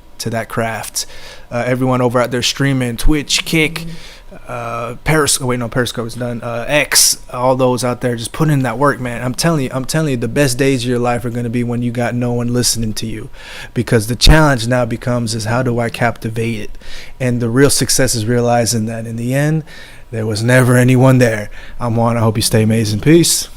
Speaker 2: craft. Everyone over out there streaming, Twitch, Kick, Periscope is done, X, all those out there just putting in that work, man. I'm telling you, the best days of your life are going to be when you got no one listening to you, because the challenge now becomes is how do I captivate it? And the real success is realizing that in the end there was never anyone there. I'm Juan. I hope you stay amazing. Peace.